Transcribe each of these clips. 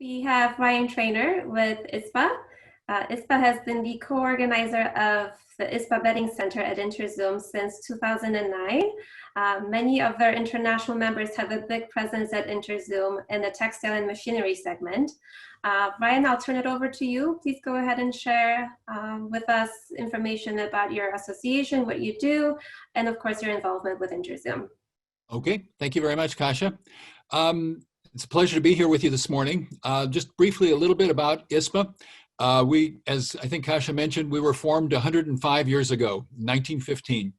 We have Ryan Trainer with ISPA. ISPA has been the co-organizer of the ISPA Betting Center at interzum since 2009. Many of their international members have a big presence at interzum in the textile and machinery segment. Ryan, I'll turn it over to you. Please go ahead and share with us information about your association, what you do, and of course, your involvement with interzum. Okay, thank you very much, Kasia. It's a pleasure to be here with you this morning. Just briefly, a little bit about ISPA. As I think Kasia mentioned, we were formed 105 years ago, 1915.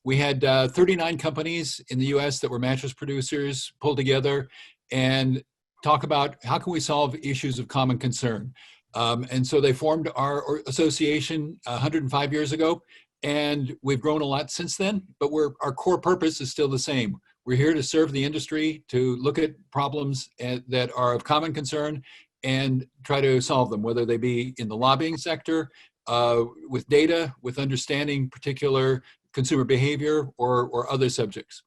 We had 39 companies in the US that were mattress producers pulled together and talk about how can we solve issues of common concern. And so they formed our association 105 years ago, and we've grown a lot since then, but our core purpose is still the same. We're here to serve the industry, to look at problems that are of common concern and try to solve them, whether they be in the lobbying sector, with data, with understanding particular consumer behavior or other subjects.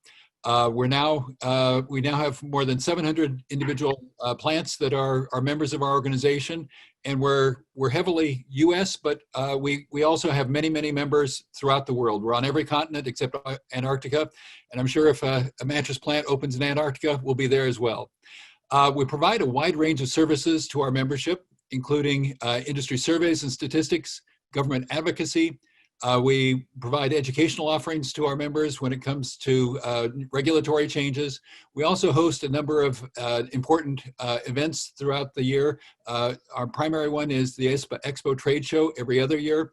We now have more than 700 individual plants that are members of our organization, and we're heavily US, but we also have many members throughout the world. We're on every continent except Antarctica, and I'm sure if a mattress plant opens in Antarctica, we'll be there as well. We provide a wide range of services to our membership, including industry surveys and statistics, government advocacy. We provide educational offerings to our members when it comes to regulatory changes. We also host a number of important events throughout the year. Our primary one is the ISPA Expo trade show every other year.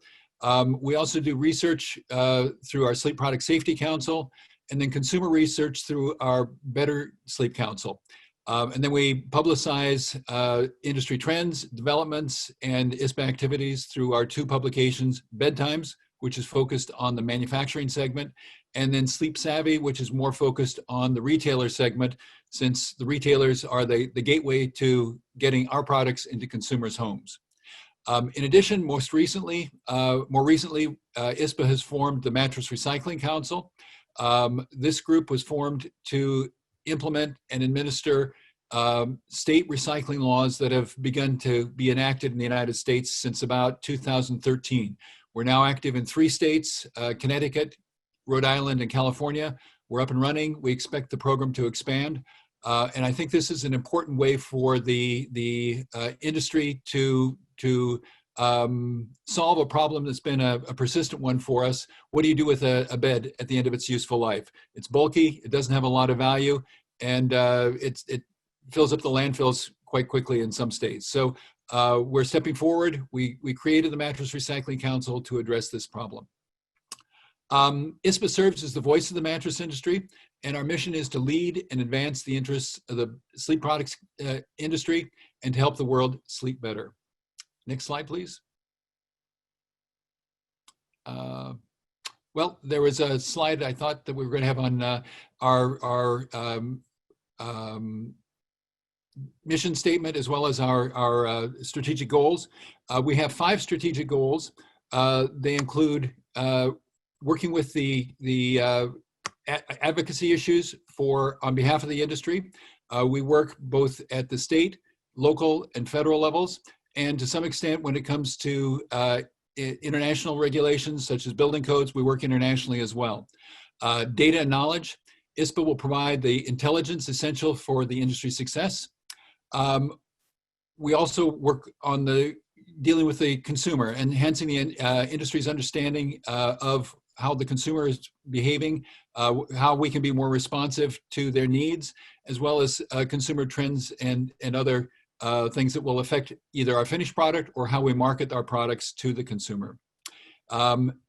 We also do research through our Sleep Product Safety Council, and then consumer research through our Better Sleep Council. And then we publicize industry trends, developments, and ISPA activities through our two publications, Bedtimes, which is focused on the manufacturing segment, and then Sleep Savvy, which is more focused on the retailer segment, since the retailers are the gateway to getting our products into consumers' homes. In addition, more recently, ISPA has formed the Mattress Recycling Council. This group was formed to implement and administer state recycling laws that have begun to be enacted in the United States since about 2013. We're now active in 3 states, Connecticut, Rhode Island, and California. We're up and running. We expect the program to expand. And I think this is an important way for the industry to solve a problem that's been a persistent one for us. What do you do with a bed at the end of its useful life? It's bulky, it doesn't have a lot of value, and it fills up the landfills quite quickly in some states. So we're stepping forward. We created the Mattress Recycling Council to address this problem. ISPA serves as the voice of the mattress industry, and our mission is to lead and advance the interests of the sleep products industry and to help the world sleep better. Next slide, please. Well, there was a slide I thought that we were going to have on our mission statement as well as our strategic goals. We have 5 strategic goals. They include working with the advocacy issues on behalf of the industry. We work both at the state, local, and federal levels. And to some extent, when it comes to international regulations, such as building codes, we work internationally as well. Data and knowledge. ISPA will provide the intelligence essential for the industry success. We also work on dealing with the consumer, enhancing the industry's understanding of how the consumer is behaving, how we can be more responsive to their needs, as well as consumer trends and other things that will affect either our finished product or how we market our products to the consumer.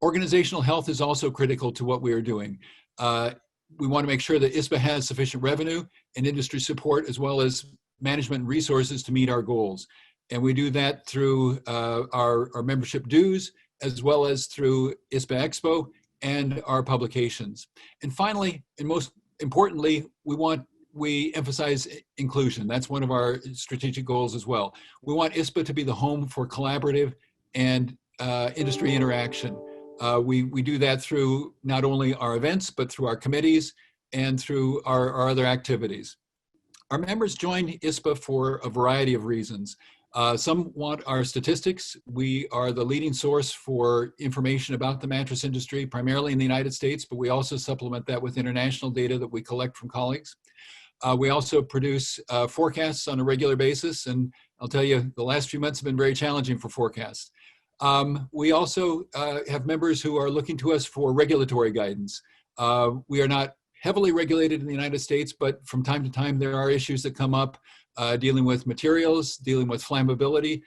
Organizational health is also critical to what we are doing. We want to make sure that ISPA has sufficient revenue and industry support, as well as management and resources to meet our goals. And we do that through our membership dues, as well as through ISPA Expo and our publications. And finally, and most importantly, we emphasize inclusion. That's one of our strategic goals as well. We want ISPA to be the home for collaborative and industry interaction. We do that through not only our events, but through our committees and through our other activities. Our members join ISPA for a variety of reasons. Some want our statistics. We are the leading source for information about the mattress industry, primarily in the United States, but we also supplement that with international data that we collect from colleagues. We also produce forecasts on a regular basis, and I'll tell you, the last few months have been very challenging for forecasts. We also have members who are looking to us for regulatory guidance. We are not heavily regulated in the United States, but from time to time there are issues that come up dealing with materials, dealing with flammability.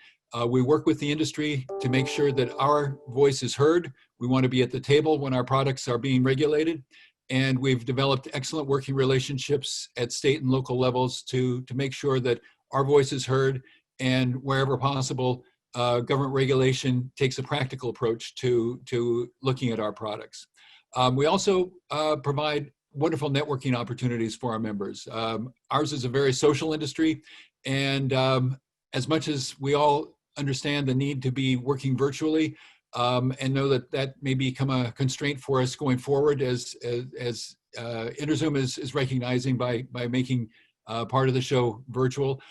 We work with the industry to make sure that our voice is heard. We want to be at the table when our products are being regulated. And we've developed excellent working relationships at state and local levels to make sure that our voice is heard, and wherever possible, government regulation takes a practical approach to looking at our products. We also provide wonderful networking opportunities for our members. Ours is a very social industry, and as much as we all understand the need to be working virtually, and know that that may become a constraint for us going forward as interzum is recognizing by making part of the show virtual.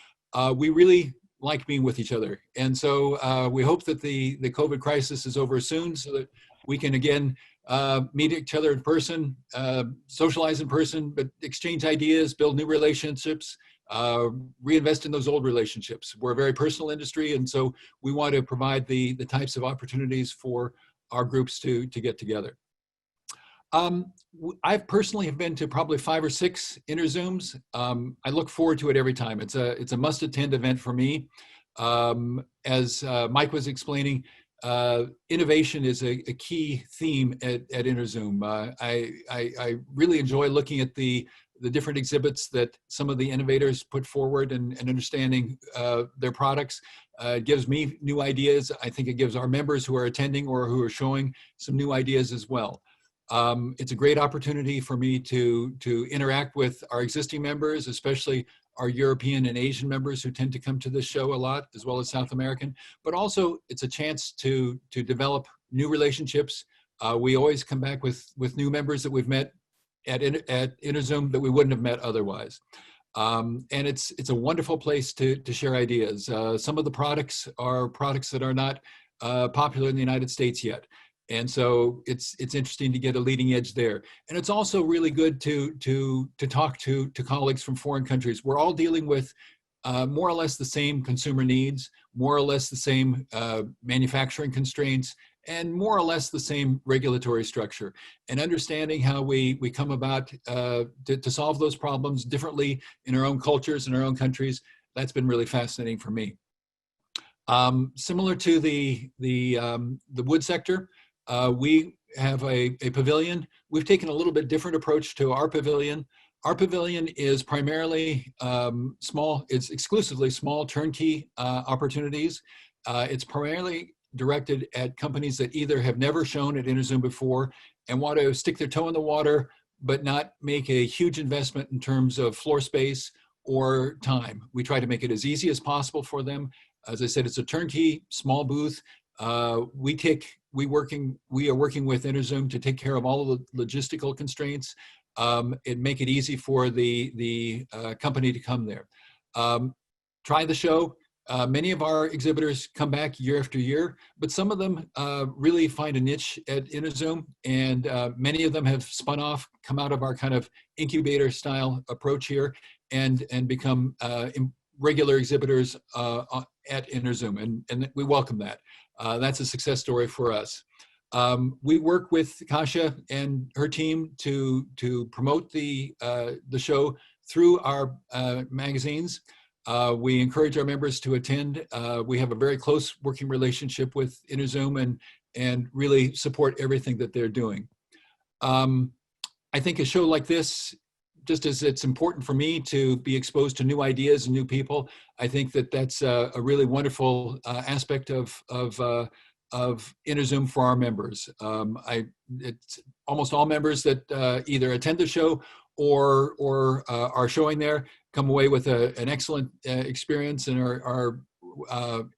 We really like being with each other. And so we hope that the COVID crisis is over soon so that we can again meet each other in person, socialize in person, but exchange ideas, build new relationships, reinvest in those old relationships. We're a very personal industry, and so we want to provide the types of opportunities for our groups to get together. I personally have been to probably 5 or 6 interzums. I look forward to it every time. It's a must-attend event for me. As Mike was explaining, innovation is a key theme at interzum. I really enjoy looking at the different exhibits that some of the innovators put forward and understanding their products. It gives me new ideas. I think it gives our members who are attending or who are showing some new ideas as well. It's a great opportunity for me to interact with our existing members, especially our European and Asian members who tend to come to this show a lot, as well as South American, but also it's a chance to develop new relationships. We always come back with new members that we've met at interzum that we wouldn't have met otherwise. And it's a wonderful place to share ideas. Some of the products are products that are not popular in the United States yet. And so it's interesting to get a leading edge there. And it's also really good to talk to colleagues from foreign countries. We're all dealing with more or less the same consumer needs, more or less the same manufacturing constraints, and more or less the same regulatory structure. And understanding how we come about to solve those problems differently in our own cultures and our own countries, that's been really fascinating for me. Similar to the wood sector, we have a pavilion. We've taken a little bit different approach to our pavilion. Our pavilion is primarily small, it's exclusively small turnkey opportunities. It's primarily directed at companies that either have never shown at interzum before and want to stick their toe in the water, but not make a huge investment in terms of floor space or time. We try to make it as easy as possible for them. As I said, it's a turnkey, small booth. We are working with interzum to take care of all of the logistical constraints and make it easy for the company to come there. Try the show. Many of our exhibitors come back year after year, but some of them really find a niche at interzum, and many of them have spun off, come out of our kind of incubator style approach here, and become regular exhibitors at interzum, and we welcome that. That's a success story for us. We work with Kasia and her team to promote the show through our magazines. We encourage our members to attend. We have a very close working relationship with interzum and really support everything that they're doing. I think a show like this, just as it's important for me to be exposed to new ideas and new people, I think that that's a really wonderful aspect of interzum for our members. It's almost all members that either attend the show or are showing there come away with an excellent experience and are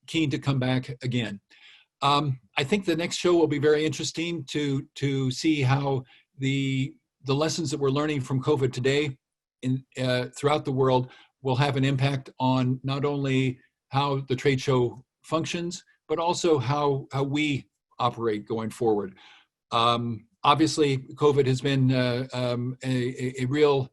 keen to come back again. I think the next show will be very interesting to see how the lessons that we're learning from COVID today throughout the world will have an impact on not only how the trade show functions, but also how we operate going forward. Obviously, COVID has been a real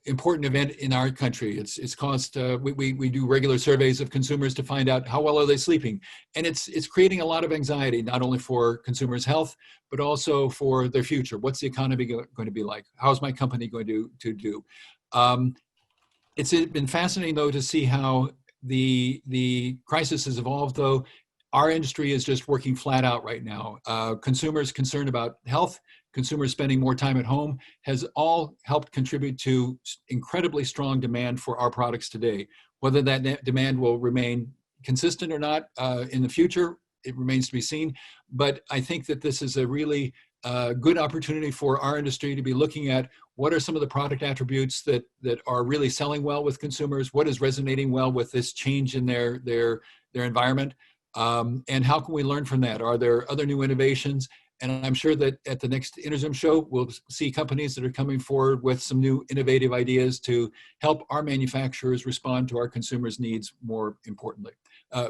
important event in our country. It's caused, we do regular surveys of consumers to find out how well are they sleeping. And it's creating a lot of anxiety, not only for consumers' health, but also for their future. What's the economy going to be like? How's my company going to do? It's been fascinating, though, to see how the crisis has evolved, though. Our industry is just working flat out right now. Consumers concerned about health, consumers spending more time at home has all helped contribute to incredibly strong demand for our products today. Whether that demand will remain consistent or not in the future, it remains to be seen. But I think that this is a really good opportunity for our industry to be looking at what are some of the product attributes that are really selling well with consumers, what is resonating well with this change in their environment. And how can we learn from that? Are there other new innovations? And I'm sure that at the next interzum show, we'll see companies that are coming forward with some new innovative ideas to help our manufacturers respond to our consumers' needs more importantly,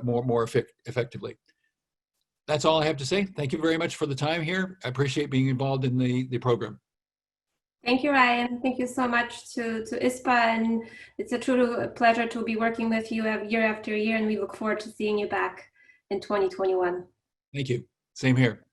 more effectively. That's all I have to say. Thank you very much for the time here. I appreciate being involved in the program. Thank you, Ryan. Thank you so much to ISPA, and it's a true pleasure to be working with you year after year, and we look forward to seeing you back in 2021. Thank you. Same here.